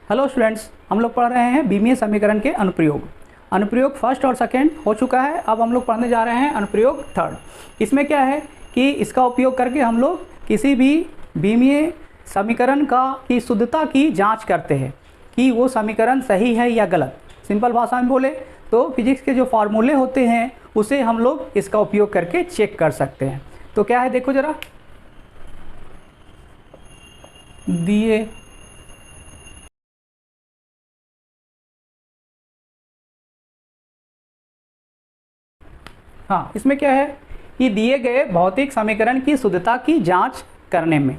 Hello students, हम लोग पढ़ रहे हैं बीमीय समीकरण के अनुप्रयोग। अनुप्रयोग फर्स्ट और सेकंड हो चुका है। अब हम लोग पढ़ने जा रहे हैं अनुप्रयोग थर्ड। इसमें क्या है कि इसका उपयोग करके हम लोग किसी भी बीमीय समीकरण की शुद्धता की जांच करते हैं कि वो समीकरण सही है या गलत। सिंपल भाषा में बोले तो फिजिक्स के जो फार्मूले होते हैं उसे हम लोग इसका उपयोग करके चेक कर सकते हैं। तो क्या है, देखो ज़रा, दिए हाँ, इसमें क्या है कि दिए गए भौतिक समीकरण की शुद्धता की जांच करने में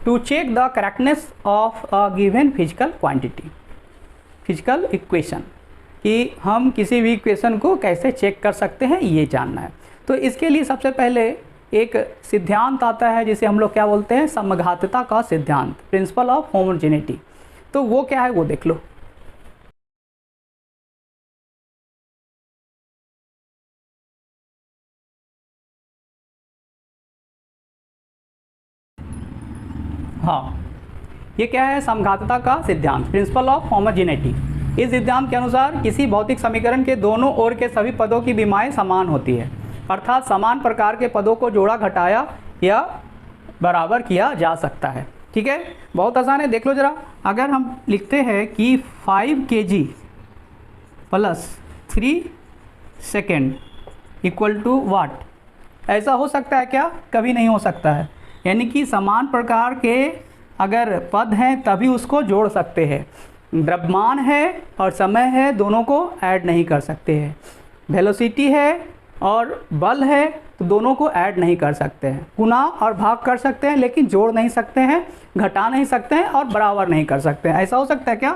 to check the correctness of a given physical quantity, physical equation, कि हम किसी भी इक्वेशन को कैसे चेक कर सकते हैं ये जानना है। तो इसके लिए सबसे पहले एक सिद्धांत आता है जिसे हम लोग क्या बोलते हैं, समघातता का सिद्धांत, प्रिंसिपल ऑफ होमोजेनिटी। तो वो क्या है वो देख लो। हाँ, ये क्या है, समघातता का सिद्धांत, प्रिंसिपल ऑफ होमोजेनिटी। इस सिद्धांत के अनुसार किसी भौतिक समीकरण के दोनों ओर के सभी पदों की विमाएं समान होती है, अर्थात समान प्रकार के पदों को जोड़ा घटाया या बराबर किया जा सकता है। ठीक है, बहुत आसान है, देख लो ज़रा। अगर हम लिखते हैं कि 5 kg plus 3 second equal to watt, ऐसा हो सकता है क्या? कभी नहीं हो सकता है। यानी कि समान प्रकार के अगर पद हैं तभी उसको जोड़ सकते हैं। द्रव्यमान है और समय है, दोनों को ऐड नहीं कर सकते हैं। वेलोसिटी है और बल है तो दोनों को ऐड नहीं कर सकते हैं। गुणा और भाग कर सकते हैं लेकिन जोड़ नहीं सकते हैं, घटा नहीं सकते हैं और बराबर नहीं कर सकते हैं। ऐसा हो सकता है क्या?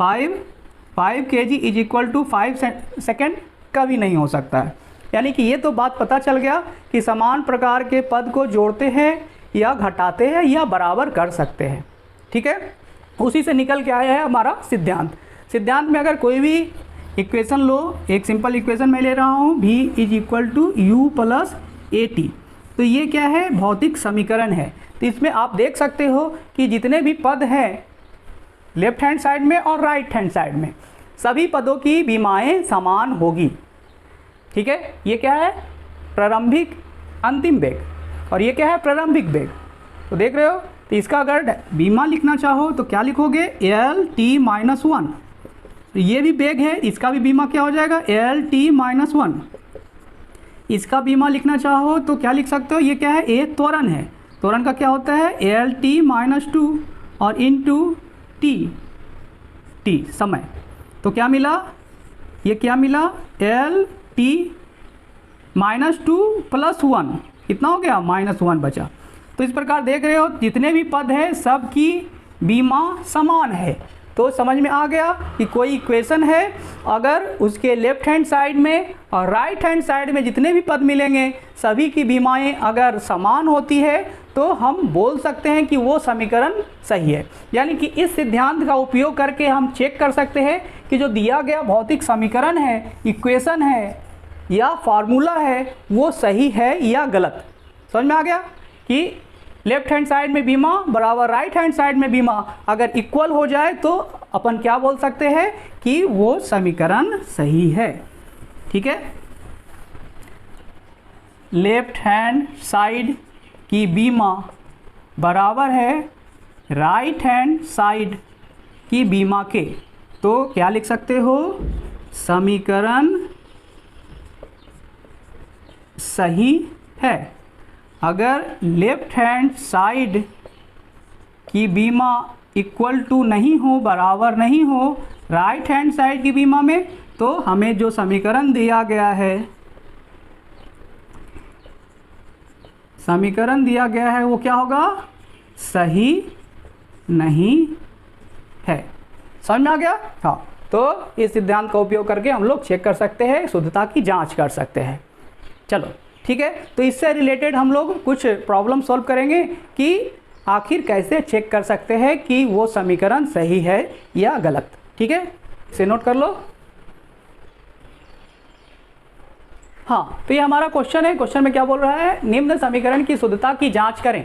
5 kg is equal to 5 second कभी नहीं हो सकता है। यानी कि ये तो बात पता चल गया कि समान प्रकार के पद को जोड़ते हैं या घटाते हैं या बराबर कर सकते हैं। ठीक है, उसी से निकल के आया है हमारा सिद्धांत। सिद्धांत में अगर कोई भी इक्वेशन लो, एक सिंपल इक्वेशन मैं ले रहा हूँ, v is equal to U plus A T, तो ये क्या है, भौतिक समीकरण है। तो इसमें आप देख सकते हो कि जितने भी पद हैं लेफ्ट हैंड साइड में और राइट हैंड साइड में, सभी पदों की विमाएँ समान होगी। ठीक है, ये क्या है, प्रारंभिक अंतिम वेग, और ये क्या है, प्रारंभिक वेग। तो देख रहे हो, तो इसका अगर बीमा लिखना चाहो तो क्या लिखोगे, एल टी माइनस 1। तो ये भी वेग है, इसका भी बीमा क्या हो जाएगा, एल टी माइनस 1। इसका बीमा लिखना चाहो तो क्या लिख सकते हो, ये क्या है, ए त्वरण है। त्वरण का क्या होता है, एल टी माइनस 2 और इंटू टी समय। तो क्या मिला, ये क्या मिला, एल टी माइनस 2 प्लस 1, कितना हो गया, माइनस 1 बचा। तो इस प्रकार देख रहे हो जितने भी पद हैं सब की बीमा समान है। तो समझ में आ गया कि कोई इक्वेशन है, अगर उसके लेफ्ट हैंड साइड में और राइट हैंड साइड में जितने भी पद मिलेंगे सभी की बीमाएं अगर समान होती है तो हम बोल सकते हैं कि वो समीकरण सही है। यानी कि इस सिद्धांत का उपयोग करके हम चेक कर सकते हैं कि जो दिया गया भौतिक समीकरण है, इक्वेशन है या फार्मूला है, वो सही है या गलत। समझ में आ गया कि लेफ्ट हैंड साइड में बीमा बराबर राइट हैंड साइड में बीमा अगर इक्वल हो जाए तो अपन क्या बोल सकते हैं कि वो समीकरण सही है। ठीक है, लेफ्ट हैंड साइड की बीमा बराबर है राइट हैंड साइड की बीमा के, तो क्या लिख सकते हो, समीकरण सही है। अगर लेफ्ट हैंड साइड की बीमा इक्वल टू नहीं हो, बराबर नहीं हो राइट हैंड साइड की बीमा में, तो हमें जो समीकरण दिया गया है, समीकरण दिया गया है वो क्या होगा, सही नहीं है। समझ में आ गया? हाँ, तो इस सिद्धांत का उपयोग करके हम लोग चेक कर सकते हैं, शुद्धता की जांच कर सकते हैं। चलो ठीक है, तो इससे रिलेटेड हम लोग कुछ प्रॉब्लम सॉल्व करेंगे कि आखिर कैसे चेक कर सकते हैं कि वो समीकरण सही है या गलत। ठीक है, इसे नोट कर लो। हाँ, तो ये हमारा क्वेश्चन है। क्वेश्चन में क्या बोल रहा है, निम्न समीकरण की शुद्धता की जांच करें।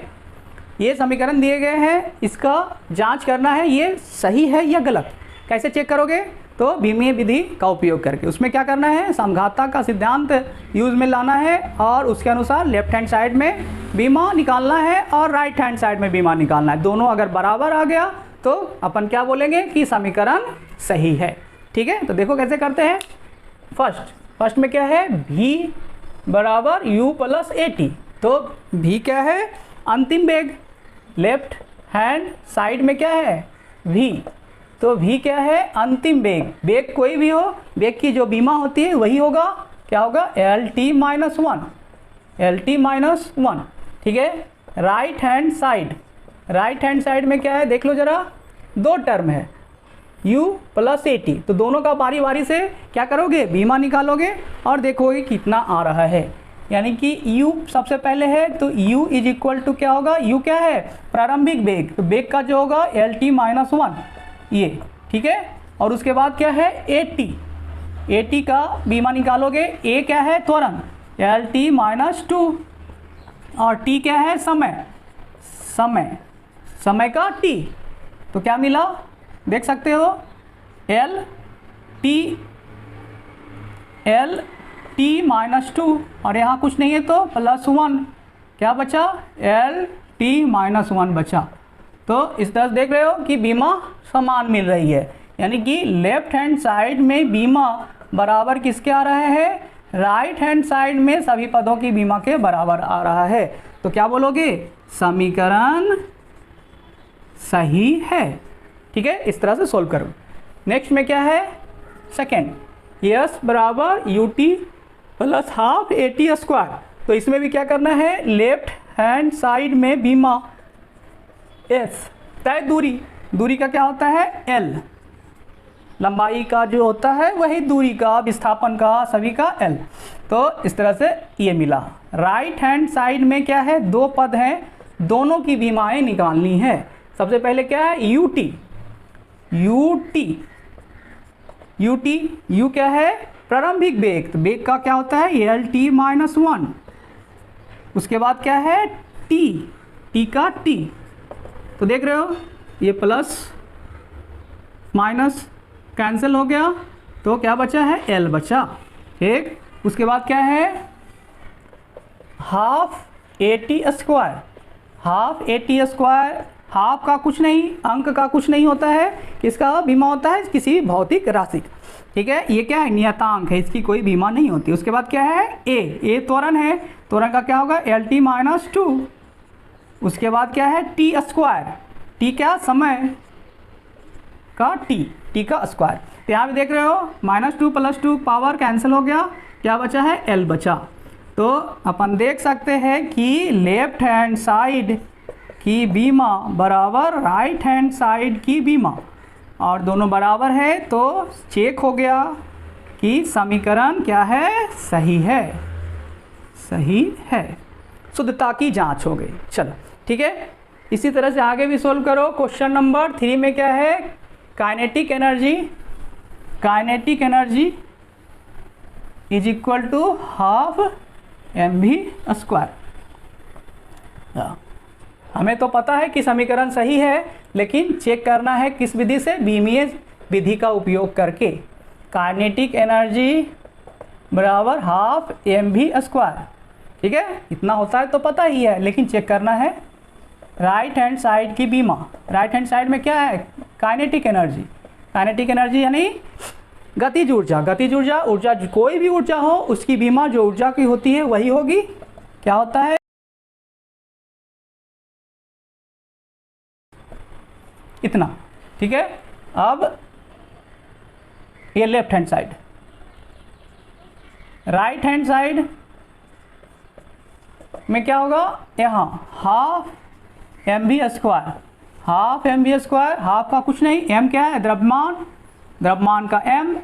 ये समीकरण दिए गए हैं, इसका जांच करना है ये सही है या गलत। कैसे चेक करोगे? तो बीमीय विधि का उपयोग करके। उसमें क्या करना है, समघातक का सिद्धांत यूज में लाना है और उसके अनुसार लेफ्ट हैंड साइड में बीमा निकालना है और राइट हैंड साइड में बीमा निकालना है। दोनों अगर बराबर आ गया तो अपन क्या बोलेंगे कि समीकरण सही है। ठीक है, तो देखो कैसे करते हैं। फर्स्ट में क्या है, v बराबर u प्लस ए टी। तो v क्या है, अंतिम वेग। लेफ्ट हैंड साइड में क्या है, v। तो v क्या है, अंतिम वेग। वेग कोई भी हो, वेग की जो बीमा होती है वही होगा, क्या होगा, एल टी माइनस वन। ठीक है, राइट हैंड साइड में क्या है, देख लो जरा, दो टर्म है u प्लस ए टी। तो दोनों का बारी बारी से क्या करोगे, बीमा निकालोगे और देखोगे कितना आ रहा है। यानी कि u सबसे पहले है, तो u इज इक्वल टू क्या होगा, u क्या है, प्रारंभिक वेग। तो वेग का जो होगा एल टी माइनस वन, ये ठीक है। और उसके बाद क्या है, ए टी का बीमा निकालोगे। ए क्या है, त्वरण, एल टी माइनस टू। और टी क्या है, समय का टी। तो क्या मिला, देख सकते हो, एल टी माइनस टू, और यहाँ कुछ नहीं है तो प्लस वन, क्या बचा, एल टी माइनस वन बचा। तो इस तरह देख रहे हो कि बीमा समान मिल रही है। यानी कि लेफ्ट हैंड साइड में बीमा बराबर किसके आ रहे हैं, राइट हैंड साइड में सभी पदों की बीमा के बराबर आ रहा है। तो क्या बोलोगे, समीकरण सही है। ठीक है, इस तरह से सोल्व करो। नेक्स्ट में क्या है, सेकेंड, यस बराबर U T plus half A T square. तो इसमें भी क्या करना है, लेफ्ट हैंड साइड में बीमा एस, तय दूरी का क्या होता है, एल, लंबाई का जो होता है वही दूरी का, विस्थापन का, सभी का एल। तो इस तरह से ये मिला। राइट हैंड साइड में क्या है, दो पद हैं, दोनों की बीमाएं निकालनी है। सबसे पहले क्या है, यू क्या है, प्रारंभिक वेग। तो वेग का क्या होता है, एल टी माइनस वन। उसके बाद क्या है, टी का टी। तो देख रहे हो ये प्लस माइनस कैंसिल हो गया, तो क्या बचा है, एल बचा। ठीक, उसके बाद क्या है, half A T square. Half का कुछ नहीं, अंक का कुछ नहीं होता है, किसका बीमा होता है, किसी भौतिक राशि। ठीक है, ये क्या है, नियतांक है, इसकी कोई बीमा नहीं होती। उसके बाद क्या है, ए त्वरण है, त्वरण का क्या होगा, एल टी माइनस टू। उसके बाद क्या है, टी स्क्वायर, टी क्या, समय का टी का स्क्वायर। तो यहाँ भी देख रहे हो, minus two plus two power cancel हो गया, क्या बचा है, एल बचा। तो अपन देख सकते हैं कि लेफ्ट हैंड साइड की बीमा बराबर राइट हैंड साइड की बीमा, और दोनों बराबर है, तो चेक हो गया कि समीकरण क्या है, सही है। शुद्धता की जांच हो गई। चलो ठीक है, इसी तरह से आगे भी सोल्व करो। क्वेश्चन नंबर 3 में क्या है, kinetic energy is equal to half M V square. हमें तो पता है कि समीकरण सही है, लेकिन चेक करना है किस विधि से, बीमीय विधि का उपयोग करके। काइनेटिक एनर्जी बराबर हाफ एम वी स्क्वायर। ठीक है, इतना होता है तो पता ही है, लेकिन चेक करना है राइट हैंड साइड की बीमा। राइट हैंड साइड में क्या है, काइनेटिक एनर्जी यानी गतिज ऊर्जा, कोई भी ऊर्जा हो उसकी बीमा जो ऊर्जा की होती है वही होगी। क्या होता है, इतना। ठीक है, अब ये left hand side, right hand side में क्या होगा, यहाँ half M V square. Half का कुछ नहीं, एम क्या है, द्रव्यमान का एम,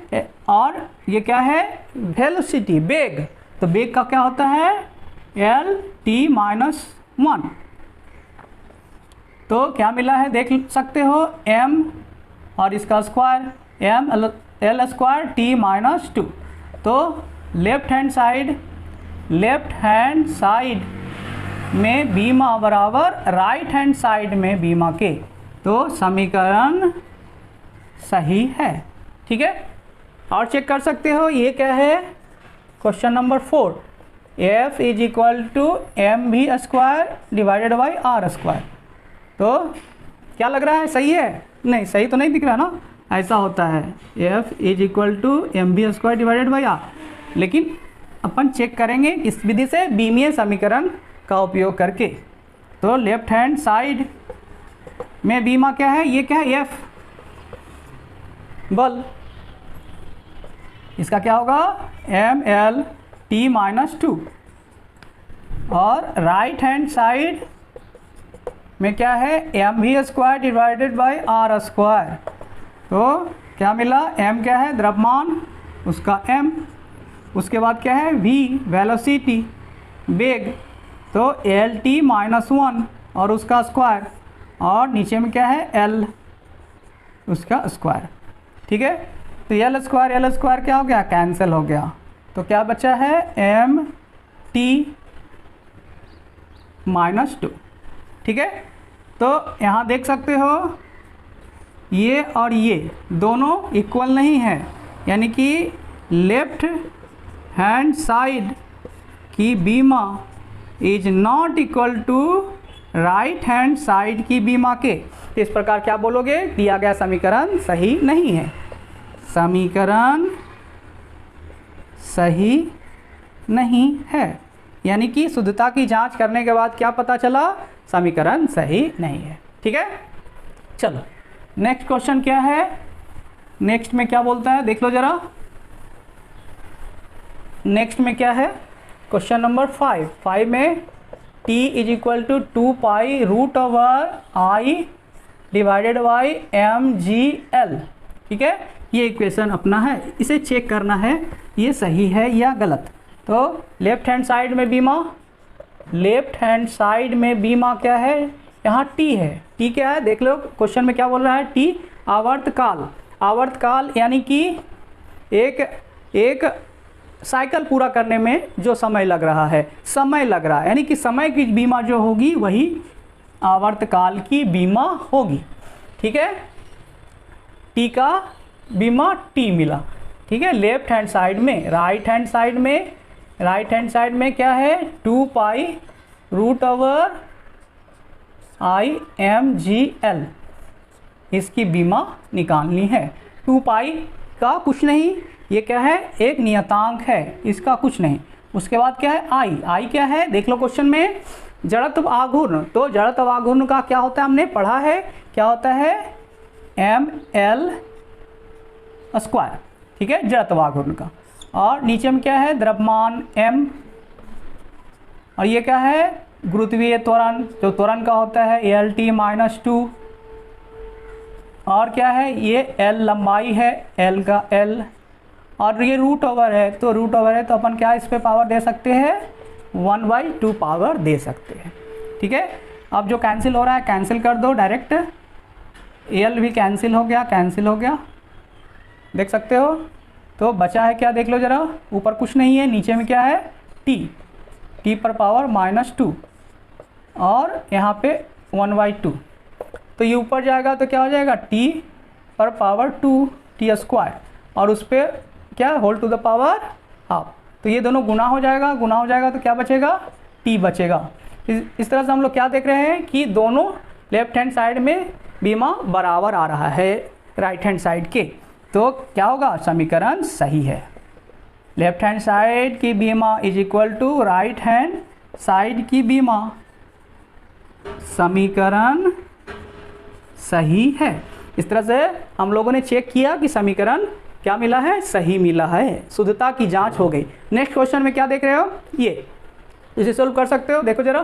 और ये क्या है, वेलोसिटी, वेग। तो वेग का क्या होता है, एल टी माइनस वन। तो क्या मिला है, देख सकते हो, एम और इसका square, M L square T minus two. तो लेफ्ट हैंड साइड में बीमा बराबर राइट हैंड साइड में बीमा के, तो समीकरण सही है। ठीक है, और चेक कर सकते हो ये क्या है, question number 4, F is equal to M V square divided by R square. तो क्या लग रहा है, सही है? नहीं, सही तो नहीं दिख रहा ना, ऐसा होता है F is equal to M V square divided by R. लेकिन अपन चेक करेंगे इस विधि से, बीमीय समीकरण का उपयोग करके। तो लेफ्ट हैंड साइड में बीमा क्या है, ये क्या है, F बल, इसका क्या होगा, एम एल टी माइनस 2, और राइट हैंड साइड में क्या है, M V square divided by R square. तो क्या मिला, m क्या है, द्रव्यमान, उसका m, उसके बाद क्या है, v वेलोसिटी, वेग, तो एल टी माइनस 1 और उसका स्क्वायर, और नीचे में क्या है, l उसका स्क्वायर। ठीक है, तो एल स्क्वायर क्या हो गया, कैंसिल हो गया। तो क्या बचा है, एम टी माइनस 2। ठीक है, तो यहाँ देख सकते हो ये और ये दोनों इक्वल नहीं है, यानी कि लेफ्ट हैंड साइड की बीमा is not equal to right hand side की बीमा के। तो इस प्रकार क्या बोलोगे, दिया गया समीकरण सही नहीं है, समीकरण सही नहीं है, यानी कि शुद्धता की जांच करने के बाद क्या पता चला, समीकरण सही नहीं है। ठीक है, चलो नेक्स्ट क्वेश्चन क्या है, नेक्स्ट में क्या बोलता है देख लो जरा। नेक्स्ट में क्या है, क्वेश्चन नंबर 5 में t is equal to 2 pi root over i divided by M G L. ठीक है, ये इक्वेशन अपना है, इसे चेक करना है ये सही है या गलत। तो लेफ्ट हैंड साइड में बीमा, लेफ्ट हैंड साइड में बीमा क्या है, यहाँ t है, t क्या है देख लो, क्वेश्चन में क्या बोल रहा है, t आवर्तकाल, आवर्तकाल यानी कि एक साइकिल पूरा करने में जो समय लग रहा है, समय लग रहा है, यानी कि समय की बीमा जो होगी वही आवर्तकाल की बीमा होगी। ठीक है, टी का बीमा टी मिला। ठीक है, लेफ्ट हैंड साइड में, राइट हैंड साइड में क्या है, 2 pi root over I M G L, इसकी बीमा निकालनी है। 2 पाई का कुछ नहीं, ये क्या है, एक नियतांक है, इसका कुछ नहीं। उसके बाद क्या है, आई क्या है देख लो क्वेश्चन में, जड़त्व आघूर्ण। तो जड़त्व आघूर्ण का क्या होता है, हमने पढ़ा है, क्या होता है, एम एल स्क्वायर। ठीक है, जड़त्व आघूर्ण का। और नीचे में क्या है, द्रव्यमान m, और ये क्या है, गुरुत्वीय त्वरण, जो त्वरण का होता है एल टी माइनस 2, और क्या है, ये l लंबाई है, l का l, और ये रूट ओवर है, तो रूट ओवर है तो अपन क्या इस पे पावर दे सकते हैं, 1/2 पावर दे सकते हैं। ठीक है, अब जो कैंसिल हो रहा है कैंसिल कर दो डायरेक्ट, एल भी कैंसिल हो गया, देख सकते हो। तो बचा है क्या देख लो जरा, ऊपर कुछ नहीं है, नीचे में क्या है, टी पर पावर -2, और यहाँ पे 1/2, तो ये ऊपर जाएगा तो क्या हो जाएगा, टी पर पावर 2 टी स्क्वायर, और उस पर क्या, whole to the power half. तो ये दोनों गुना हो जाएगा तो क्या बचेगा, टी बचेगा। इस तरह से हम लोग क्या देख रहे हैं कि दोनों लेफ्ट हैंड साइड में बीमा बराबर आ रहा है राइट हैंड साइड के, तो क्या होगा, समीकरण सही है। लेफ्ट हैंड साइड की बीमा is equal to right hand side की बीमा, समीकरण सही है। इस तरह से हम लोगों ने चेक किया कि समीकरण क्या मिला है, सही मिला है, शुद्धता की जांच हो गई। नेक्स्ट क्वेश्चन में क्या देख रहे हो, ये इसे सोल्व कर सकते हो, देखो जरा।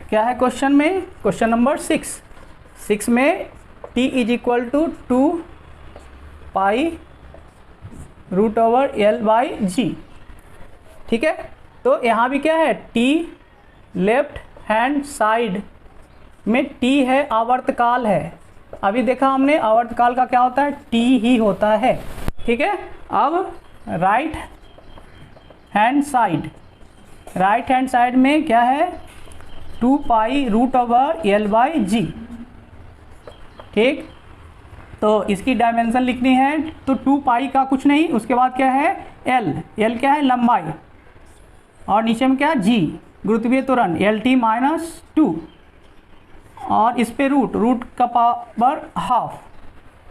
क्या है क्वेश्चन में, क्वेश्चन नंबर 6 में t is equal to 2 pi root over L by G. ठीक है, तो यहाँ भी क्या है, t लेफ्ट हैंड साइड में t है, आवर्तकाल है। अभी देखा हमने आवर्तकाल का क्या होता है, t ही होता है। ठीक है, अब right hand side, right hand side में क्या है 2 pi root over L by G. ठीक, तो इसकी डायमेंशन लिखनी है तो 2 पाई का कुछ नहीं, उसके बाद क्या है एल, एल क्या है लंबाई, और नीचे में क्या है जी गुरुत्वीय त्वरण एल टी माइनस 2, और इस पे रूट, रूट का पावर हाफ।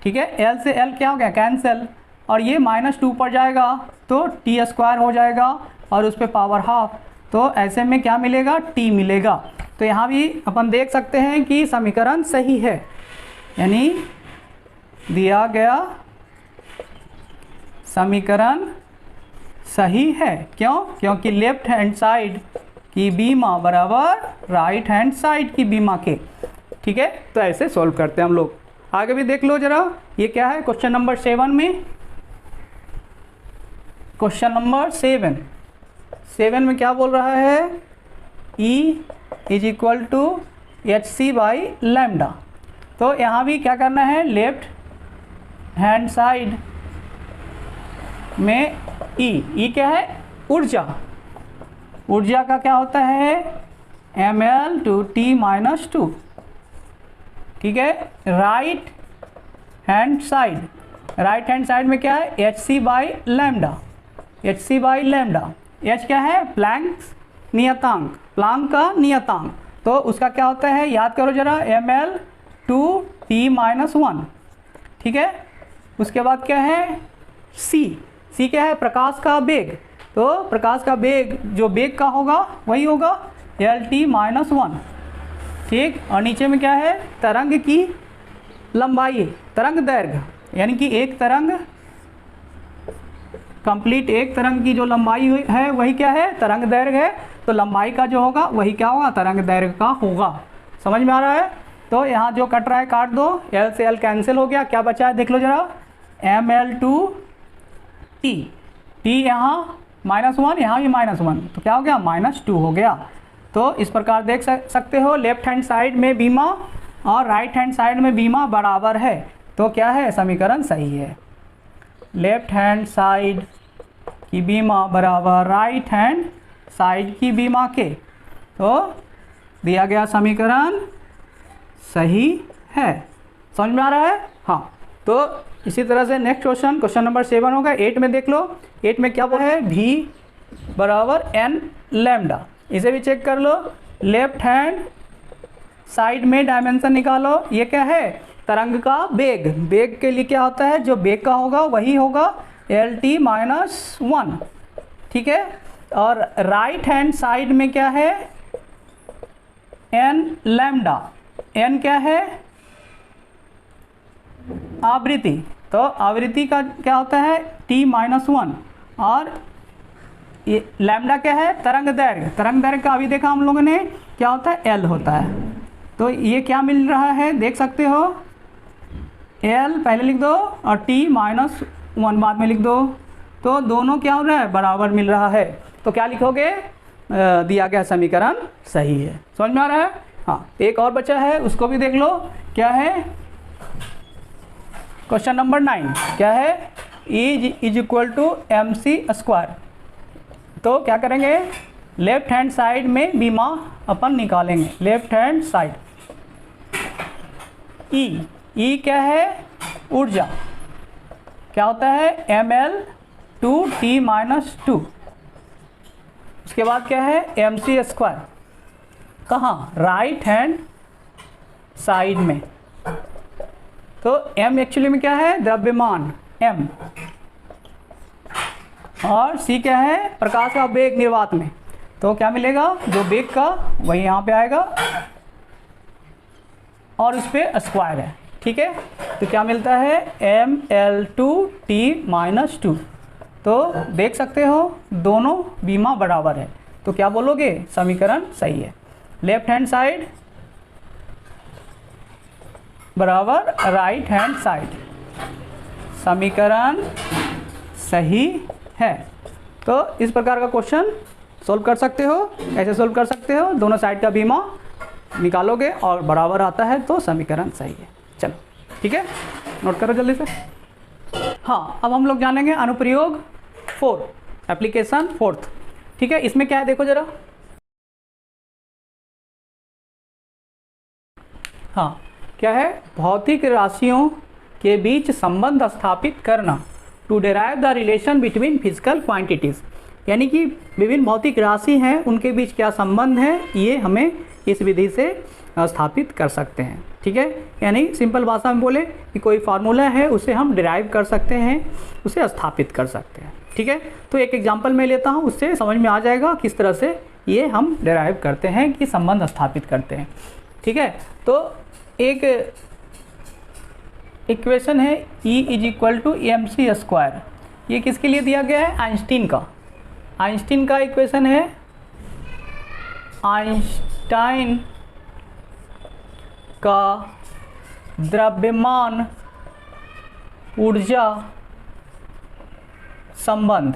ठीक है, एल से एल क्या हो गया कैंसिल, और ये -2 पर जाएगा तो टी स्क्वायर हो जाएगा और उस पर पावर हाफ, तो ऐसे में क्या मिलेगा टी मिलेगा। तो यहाँ भी अपन देख सकते हैं कि समीकरण सही है, यानी दिया गया समीकरण सही है। क्यों? क्योंकि लेफ्ट हैंड साइड की बीमा बराबर राइट हैंड साइड की बीमा के। ठीक है, तो ऐसे सॉल्व करते हैं हम लोग। आगे भी देख लो जरा, ये क्या है क्वेश्चन नंबर 7 में, क्वेश्चन नंबर 7 में क्या बोल रहा है E is equal to H C by lambda. तो यहाँ भी क्या करना है, लेफ्ट हैंड साइड में ई क्या है ऊर्जा, ऊर्जा का क्या होता है ml/t-2। ठीक है, right hand side, right hand side में क्या है H C by lambda, H C by lambda, H क्या है प्लैंक नियतांक, प्लैंक का नियतांक, तो उसका क्या होता है याद करो जरा ml/t-1। ठीक है, उसके बाद क्या है सी क्या है प्रकाश का वेग, तो प्रकाश का वेग जो वेग का होगा वही होगा LT-1। ठीक, और नीचे में क्या है तरंग की लंबाई, तरंग दैर्घ्य, यानी कि एक तरंग कंप्लीट, एक तरंग की जो लंबाई है वही क्या है तरंग दैर्घ्य है, तो लंबाई का जो होगा वही क्या होगा तरंग दैर्घ्य का होगा। समझ में आ रहा है? तो यहाँ जो कट रहा है काट दो, L से L कैंसिल हो गया, क्या बचा है देख लो जरा ml/t, t यहाँ -1, यहाँ भी -1, तो क्या हो गया -2 हो गया। तो इस प्रकार देख सकते हो लेफ्ट हैंड साइड में बीमा और राइट हैंड साइड में बीमा बराबर है, तो क्या है समीकरण सही है। लेफ्ट हैंड साइड की बीमा बराबर राइट हैंड साइड की बीमा के, तो दिया गया समीकरण सही है। समझ में आ रहा है? हाँ, तो इसी तरह से नेक्स्ट क्वेश्चन, क्वेश्चन नंबर 7 होगा। 8 में देख लो, 8 में क्या है v बराबर n लैम्डा, इसे भी चेक कर लो। लेफ्ट हैंड साइड में डायमेंशन निकालो, ये क्या है तरंग का वेग, वेग के लिए क्या होता है जो वेग का होगा वही होगा LT-1। ठीक है, और राइट हैंड साइड में क्या है n लैम्डा, n क्या है आवृत्ति, तो आवृत्ति का क्या होता है T-1, और ये लैम्डा क्या है तरंग दैर्घ्य, तरंग दैर्घ्य का अभी देखा हम लोगों ने क्या होता है L होता है। तो ये क्या मिल रहा है देख सकते हो, L पहले लिख दो और T-1 बाद में लिख दो, तो दोनों क्या हो रहा है बराबर मिल रहा है, तो क्या लिखोगे दिया गया समीकरण सही है। समझ में आ रहा है? हाँ, एक और बचा है उसको भी देख लो, क्या है क्वेश्चन नंबर 9, क्या है E is equal to mc²। तो क्या करेंगे लेफ्ट हैंड साइड में बीमा अपन निकालेंगे, लेफ्ट हैंड साइड E क्या है ऊर्जा, क्या होता है ml/t-2। उसके बाद क्या है mc², कहाँ राइट हैंड साइड में, तो m एक्चुअली में क्या है द्रव्यमान m, और c क्या है प्रकाश का वेग निर्वात में, तो क्या मिलेगा जो वेग का वही यहाँ पे आएगा और उस पर स्क्वायर है। ठीक है, तो क्या मिलता है ml/t-2। तो देख सकते हो दोनों बीमा बराबर है, तो क्या बोलोगे समीकरण सही है। लेफ्ट हैंड साइड बराबर राइट हैंड साइड, समीकरण सही है। तो इस प्रकार का क्वेश्चन सोल्व कर सकते हो, ऐसे सोल्व कर सकते हो, दोनों साइड का बीमा निकालोगे और बराबर आता है तो समीकरण सही है। चलो ठीक है, नोट करो जल्दी से। हाँ, अब हम लोग जानेंगे अनुप्रयोग 4, एप्लीकेशन 4th। ठीक है, इसमें क्या है देखो जरा। हाँ, क्या है, भौतिक राशियों के बीच संबंध स्थापित करना, to derive the relation between physical quantities, यानी कि विभिन्न भौतिक राशि हैं उनके बीच क्या संबंध है, ये हमें इस विधि से स्थापित कर सकते हैं। ठीक है, यानी सिंपल भाषा में बोले कि कोई फार्मूला है उसे हम डिराइव कर सकते हैं, उसे स्थापित कर सकते हैं। ठीक है, तो एक एग्जांपल मैं लेता हूँ, उससे समझ में आ जाएगा किस तरह से ये हम डिराइव करते हैं कि संबंध स्थापित करते हैं। ठीक है, तो एक इक्वेशन है E = mc², ये किसके लिए दिया गया है, आइंस्टीन का। आइंस्टीन का इक्वेशन है, आइंस्टाइन का द्रव्यमान ऊर्जा संबंध,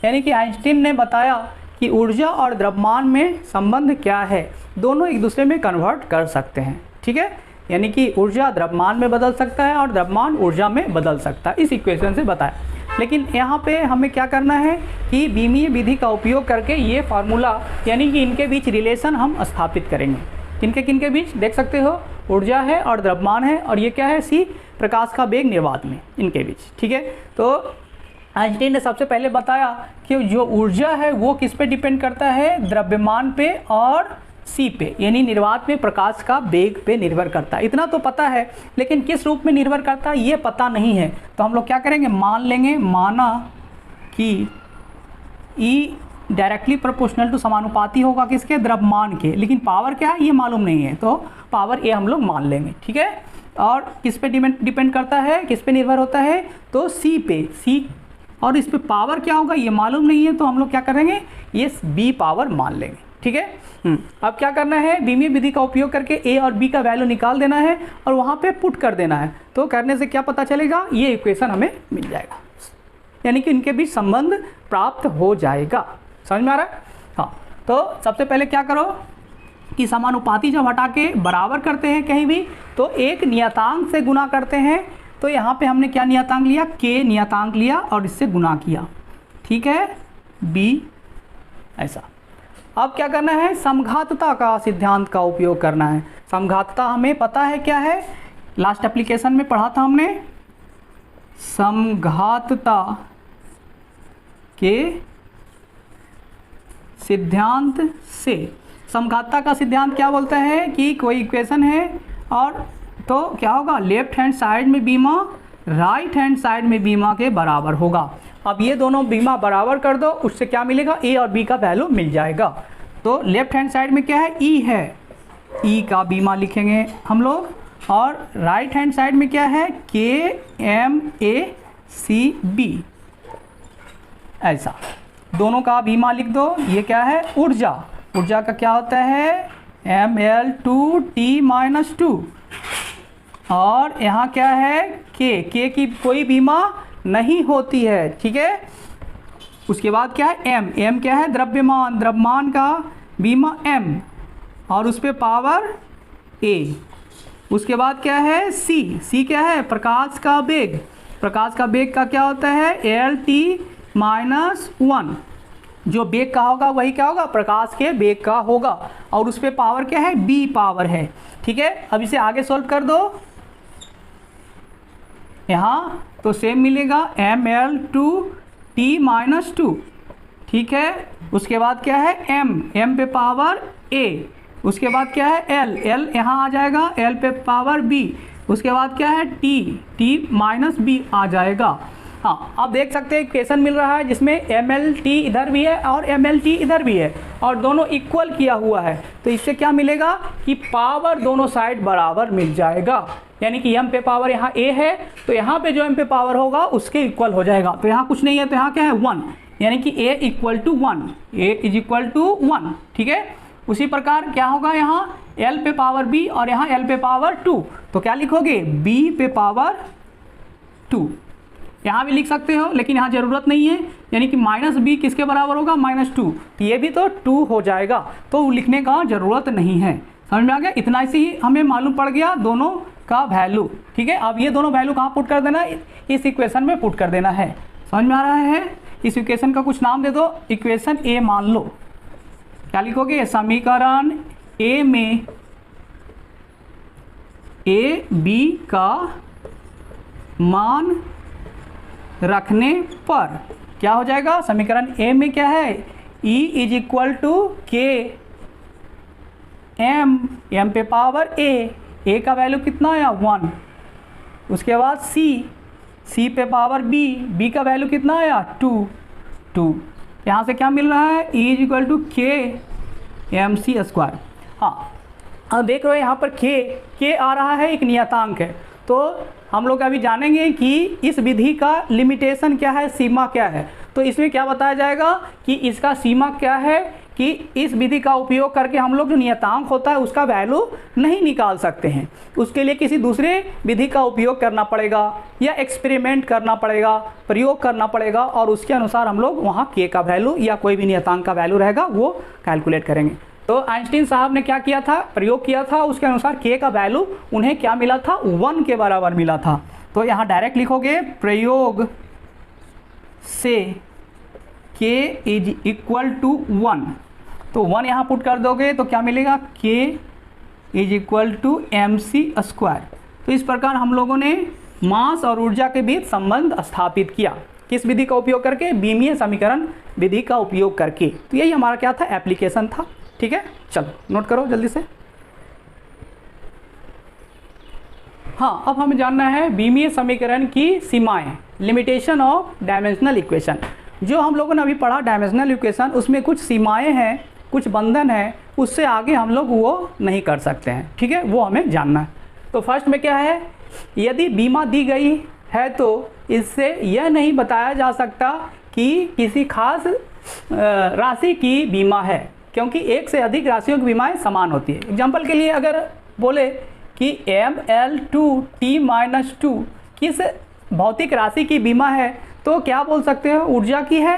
यानी कि आइंस्टीन ने बताया कि ऊर्जा और द्रव्यमान में संबंध क्या है, दोनों एक दूसरे में कन्वर्ट कर सकते हैं। ठीक है, यानी कि ऊर्जा द्रव्यमान में बदल सकता है और द्रव्यमान ऊर्जा में बदल सकता है, इस इक्वेशन से बताया। लेकिन यहाँ पे हमें क्या करना है कि बीमीय विधि का उपयोग करके ये फार्मूला, यानी कि इनके बीच रिलेशन हम स्थापित करेंगे। किनके बीच देख सकते हो, ऊर्जा है और द्रव्यमान है, और ये क्या है, c प्रकाश का वेग निर्वात में, इनके बीच। ठीक है, तो आइंस्टीन ने सबसे पहले बताया कि जो ऊर्जा है वो किस पे डिपेंड करता है, द्रव्यमान पे और c पे, यानी निर्वात में प्रकाश का वेग पे निर्भर करता है। इतना तो पता है, लेकिन किस रूप में निर्भर करता है ये पता नहीं है। तो हम लोग क्या करेंगे, मान लेंगे, माना कि E डायरेक्टली प्रोपोर्शनल टू समानुपाती होगा किसके, द्रव्यमान के, लेकिन पावर क्या है ये मालूम नहीं है, तो पावर ए हम लोग मान लेंगे। ठीक है, और किस पे डिपेंड करता है, किस पे निर्भर होता है, तो सी पे, सी, और इस पे पावर क्या होगा ये मालूम नहीं है, तो हम लोग क्या करेंगे, ये बी पावर मान लेंगे। ठीक है, अब क्या करना है, बीमीय विधि का उपयोग करके ए और बी का वैल्यू निकाल देना है और वहाँ पे पुट कर देना है। तो करने से क्या पता चलेगा, ये इक्वेशन हमें मिल जाएगा, यानी कि इनके बीच संबंध प्राप्त हो जाएगा। समझ में आ रहा है। हाँ, तो सबसे पहले क्या करो कि समानुपाती जब हटा के बराबर करते हैं कहीं भी, तो एक नियतांक से गुना करते हैं। तो यहाँ पे हमने क्या नियतांक लिया, के नियतांक लिया और इससे गुना किया। ठीक है, बी ऐसा। अब क्या करना है, समघातता का सिद्धांत का उपयोग करना है। समघातता हमें पता है क्या है, लास्ट एप्लीकेशन में पढ़ा था हमने। समघातता के सिद्धांत से, समघातता का सिद्धांत क्या बोलता है कि कोई इक्वेशन है और तो क्या होगा, लेफ्ट हैंड साइड में बीमा राइट हैंड साइड में बीमा के बराबर होगा। अब ये दोनों बीमा बराबर कर दो, उससे क्या मिलेगा, ए और बी का वैल्यू मिल जाएगा। तो लेफ्ट हैंड साइड में क्या है, ई है, ई का बीमा लिखेंगे हम लोग, और राइट हैंड साइड में क्या है, के एम ए सी बी, ऐसा दोनों का बीमा लिख दो। ये क्या है, ऊर्जा, ऊर्जा का क्या होता है, ml2T-2, और यहाँ क्या है, के की कोई बीमा नहीं होती है। ठीक है, उसके बाद क्या है, एम क्या है, द्रव्यमान, द्रव्यमान का बीमा एम और उस पर पावर ए। उसके बाद क्या है, सी क्या है, प्रकाश का वेग, प्रकाश का वेग का क्या होता है, LT-1, जो वेग का होगा वही क्या होगा, प्रकाश के वेग का होगा, और उस पर पावर क्या है, बी पावर है। ठीक है, अब इसे आगे सॉल्व कर दो, यहाँ तो सेम मिलेगा, ml2T-2। ठीक है, उसके बाद क्या है, m पे पावर a, उसके बाद क्या है, l यहाँ आ जाएगा, l पे पावर b, उसके बाद क्या है, T-b आ जाएगा। हाँ, आप देख सकते हैं इक्वेशन मिल रहा है जिसमें mlt इधर भी है और mlt इधर भी है और दोनों इक्वल किया हुआ है। तो इससे क्या मिलेगा कि पावर दोनों साइड बराबर मिल जाएगा, यानी कि m पे पावर यहाँ a है तो यहाँ पे जो m पे पावर होगा उसके इक्वल हो जाएगा। तो यहाँ कुछ नहीं है तो यहाँ क्या है, 1, यानी कि a = 1, a = 1। ठीक है, उसी प्रकार क्या होगा, यहाँ l पे पावर b और यहाँ l पे पावर 2, तो क्या लिखोगे, b पे पावर 2। यहाँ भी लिख सकते हो लेकिन यहाँ ज़रूरत नहीं है, यानी कि -b किसके बराबर होगा, -2, तो ये भी तो 2 हो जाएगा, तो लिखने का ज़रूरत नहीं है। समझ में आ गया, इतना से ही हमें मालूम पड़ गया दोनों का वैल्यू। ठीक है, अब ये दोनों वैल्यू कहाँ पुट कर देना है, इस इक्वेशन में पुट कर देना है। समझ में आ रहा है, इस इक्वेशन का कुछ नाम दे दो। इक्वेशन ए मान लो, क्या लिखोगे? समीकरण ए में ए बी का मान रखने पर क्या हो जाएगा? समीकरण ए में क्या है? E इज इक्वल टू के एम, एम पे पावर ए का वैल्यू कितना आया? 1। उसके बाद सी पे पावर बी का वैल्यू कितना आया? 2। यहाँ से क्या मिल रहा है? E इज इक्वल टू के एम सी स्क्वायर। हाँ, अब देख रहे हो यहाँ पर के आ रहा है, एक नियतांक है। तो हम लोग अभी जानेंगे कि इस विधि का लिमिटेशन क्या है, सीमा क्या है। तो इसमें क्या बताया जाएगा कि इसका सीमा क्या है, कि इस विधि का उपयोग करके हम लोग जो नियतांक होता है उसका वैल्यू नहीं निकाल सकते हैं। उसके लिए किसी दूसरे विधि का उपयोग करना पड़ेगा या एक्सपेरिमेंट करना पड़ेगा, प्रयोग करना पड़ेगा, और उसके अनुसार हम लोग वहाँ के का वैल्यू या कोई भी नियतांक का वैल्यू रहेगा वो कैलकुलेट करेंगे। तो आइंस्टीन साहब ने क्या किया था? प्रयोग किया था, उसके अनुसार के का वैल्यू उन्हें क्या मिला था? 1 के बराबर मिला था। तो यहाँ डायरेक्ट लिखोगे प्रयोग से के इज इक्वल टू 1। तो 1 यहाँ पुट कर दोगे तो क्या मिलेगा? K is equal to M C square. तो इस प्रकार हम लोगों ने मास और ऊर्जा के बीच संबंध स्थापित किया। किस विधि का उपयोग करके? बीमीय समीकरण विधि का उपयोग करके। तो यही हमारा क्या था? एप्लीकेशन था। ठीक है, चलो नोट करो जल्दी से। हाँ, अब हमें जानना है बीमीय समीकरण की सीमाएं, लिमिटेशन ऑफ डायमेंशनल इक्वेशन। जो हम लोगों ने अभी पढ़ा डायमेंशनल इक्वेशन, उसमें कुछ सीमाएं हैं, कुछ बंधन है, उससे आगे हम लोग वो नहीं कर सकते हैं। ठीक है, वो हमें जानना है। तो फर्स्ट में क्या है? यदि बीमा दी गई है तो इससे यह नहीं बताया जा सकता कि किसी खास राशि की बीमा है, क्योंकि एक से अधिक राशियों की बीमाएँ समान होती है। एग्जाम्पल के लिए अगर बोले कि ML2T-2 किस भौतिक राशि की बीमा है, तो क्या बोल सकते हो? ऊर्जा की है,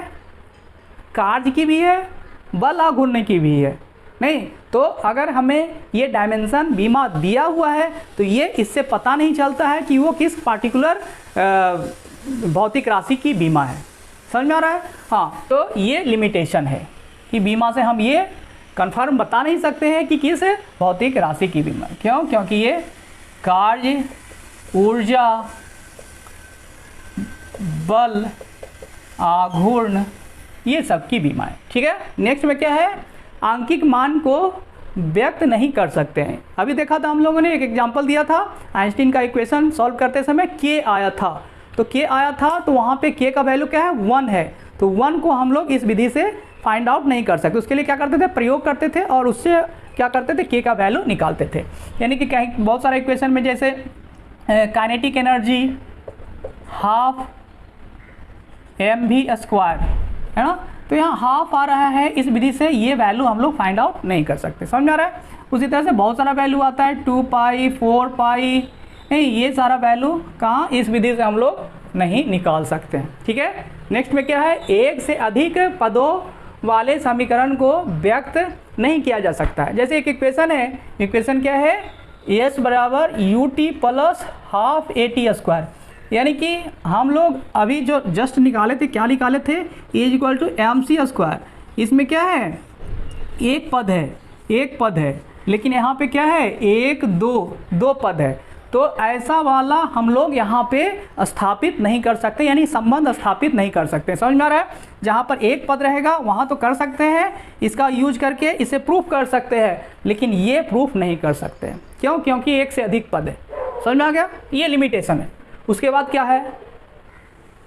कार्य की भी है, बल आघूर्ण की भी है। नहीं तो अगर हमें ये डायमेंशन बीमा दिया हुआ है तो ये इससे पता नहीं चलता है कि वो किस पार्टिकुलर भौतिक राशि की बीमा है। समझ में आ रहा है? हाँ, तो ये लिमिटेशन है कि बीमा से हम ये कंफर्म बता नहीं सकते हैं कि किस भौतिक राशि की बीमा है। क्यों? क्योंकि ये कार्य, ऊर्जा, बल, आघूर्ण, ये सब की बीमा है। ठीक है, नेक्स्ट में क्या है? आंकिक मान को व्यक्त नहीं कर सकते हैं। अभी देखा था हम लोगों ने, एक एग्जांपल दिया था, आइंस्टीन का इक्वेशन सॉल्व करते समय के आया था। तो के आया था तो वहाँ पे के का वैल्यू क्या है? 1 है। तो 1 को हम लोग इस विधि से फाइंड आउट नहीं कर सकते। उसके लिए क्या करते थे? प्रयोग करते थे और उससे क्या करते थे? के का वैल्यू निकालते थे। यानी कि कहीं बहुत सारे इक्वेशन में जैसे काइनेटिक एनर्जी हाफ mv² है ना, तो यहाँ हाफ आ रहा है। इस विधि से ये वैल्यू हम लोग फाइंड आउट नहीं कर सकते। समझ में आ रहा है? उसी तरह से बहुत सारा वैल्यू आता है, 2 पाई, 4 पाई, नहीं ये सारा वैल्यू कहाँ? इस विधि से हम लोग नहीं निकाल सकते हैं। ठीक है, नेक्स्ट में क्या है? एक से अधिक पदों वाले समीकरण को व्यक्त नहीं किया जा सकता है। जैसे एक इक्वेशन है, इक्वेशन क्या है? S बराबर ut प्लस हाफ at²। यानी कि हम लोग अभी जो जस्ट निकाले थे, क्या निकाले थे? A equal to mc²। इसमें क्या है? एक पद है, लेकिन यहाँ पे क्या है? 1 2 पद है। तो ऐसा वाला हम लोग यहाँ पे स्थापित नहीं कर सकते, यानी संबंध स्थापित नहीं कर सकते। समझ में आ रहा है? जहाँ पर एक पद रहेगा वहाँ तो कर सकते हैं, इसका यूज करके इसे प्रूफ कर सकते हैं, लेकिन ये प्रूफ नहीं कर सकते। क्यों? क्योंकि एक से अधिक पद है। समझ में आ गया? ये लिमिटेशन है। उसके बाद क्या है?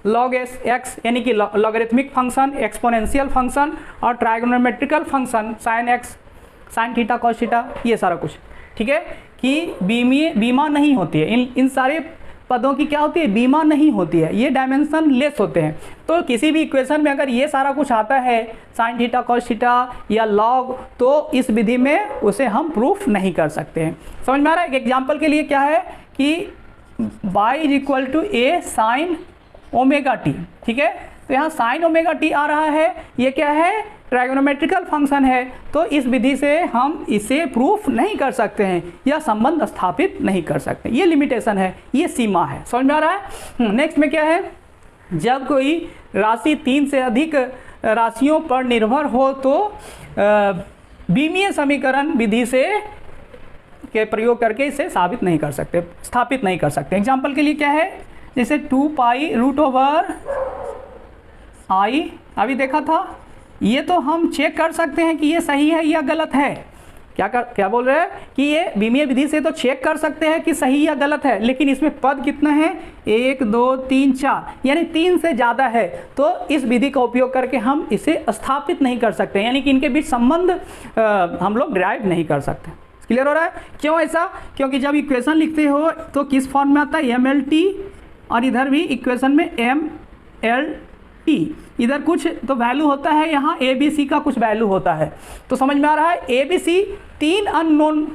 log x यानी कि लॉगरिथमिक फंक्शन, एक्सपोनेंशियल फंक्शन और trigonometrical function sin x, sin theta, cos theta, ये सारा कुछ। ठीक है, कि बीमा नहीं होती है। इन सारे पदों की क्या होती है? बीमा नहीं होती है, ये डायमेंशन लेस होते हैं। तो किसी भी इक्वेशन में अगर ये सारा कुछ आता है, sin थीटा, cos थीटा या log, तो इस विधि में उसे हम प्रूफ नहीं कर सकते हैं। समझ में आ रहा है? एक एग्जाम्पल के लिए क्या है कि y is equal to a sin ω_t। ठीक है, तो यहाँ sin ω_t आ रहा है, ये क्या है? ट्राइगोनोमेट्रिकल फंक्शन है। तो इस विधि से हम इसे प्रूफ नहीं कर सकते हैं या संबंध स्थापित नहीं कर सकते। ये लिमिटेशन है, ये सीमा है। समझ में आ रहा है? नेक्स्ट में क्या है? जब कोई राशि 3 से अधिक राशियों पर निर्भर हो तो बीमीय समीकरण विधि से के प्रयोग करके इसे साबित नहीं कर सकते, स्थापित नहीं कर सकते। एग्जाम्पल के लिए क्या है, जैसे 2 पाई रूट ओवर आई अभी देखा था, ये तो हम चेक कर सकते हैं कि ये सही है या गलत है। क्या बोल रहे हैं कि ये बीमीय विधि से तो चेक कर सकते हैं कि सही या गलत है, लेकिन इसमें पद कितना है, 1 2 3 4, यानी 3 से ज़्यादा है, तो इस विधि का उपयोग करके हम इसे स्थापित नहीं कर सकते, यानी कि इनके बीच संबंध हम लोग डिराइव नहीं कर सकते। क्लियर हो रहा है? क्यों ऐसा? क्योंकि जब इक्वेशन लिखते हो तो किस फॉर्म में आता है, MLT, और इधर भी इक्वेशन में MLT, इधर कुछ तो वैल्यू होता है, यहाँ ABC का कुछ वैल्यू होता है। तो समझ में आ रहा है, ABC 3 अननोन,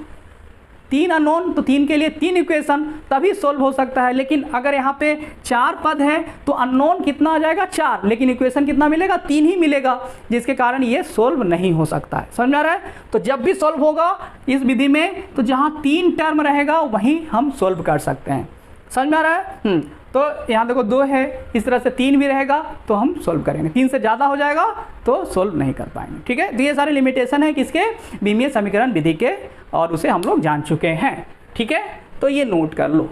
तो 3 के लिए 3 इक्वेशन तभी सोल्व हो सकता है। लेकिन अगर यहाँ पे 4 पद है तो अननोन कितना आ जाएगा, 4, लेकिन इक्वेशन कितना मिलेगा, 3 ही मिलेगा, जिसके कारण ये सोल्व नहीं हो सकता है। समझ में आ रहा है? तो जब भी सोल्व होगा इस विधि में, तो जहाँ 3 टर्म रहेगा वहीं हम सोल्व कर सकते हैं। समझ में आ रहा है? तो यहाँ देखो 2 है, इस तरह से 3 भी रहेगा तो हम सोल्व करेंगे, 3 से ज़्यादा हो जाएगा तो सोल्व नहीं कर पाएंगे। ठीक है, तो ये सारे लिमिटेशन है किसके, बीमीय समीकरण विधि के, और उसे हम लोग जान चुके हैं। ठीक है, तो ये नोट कर लो।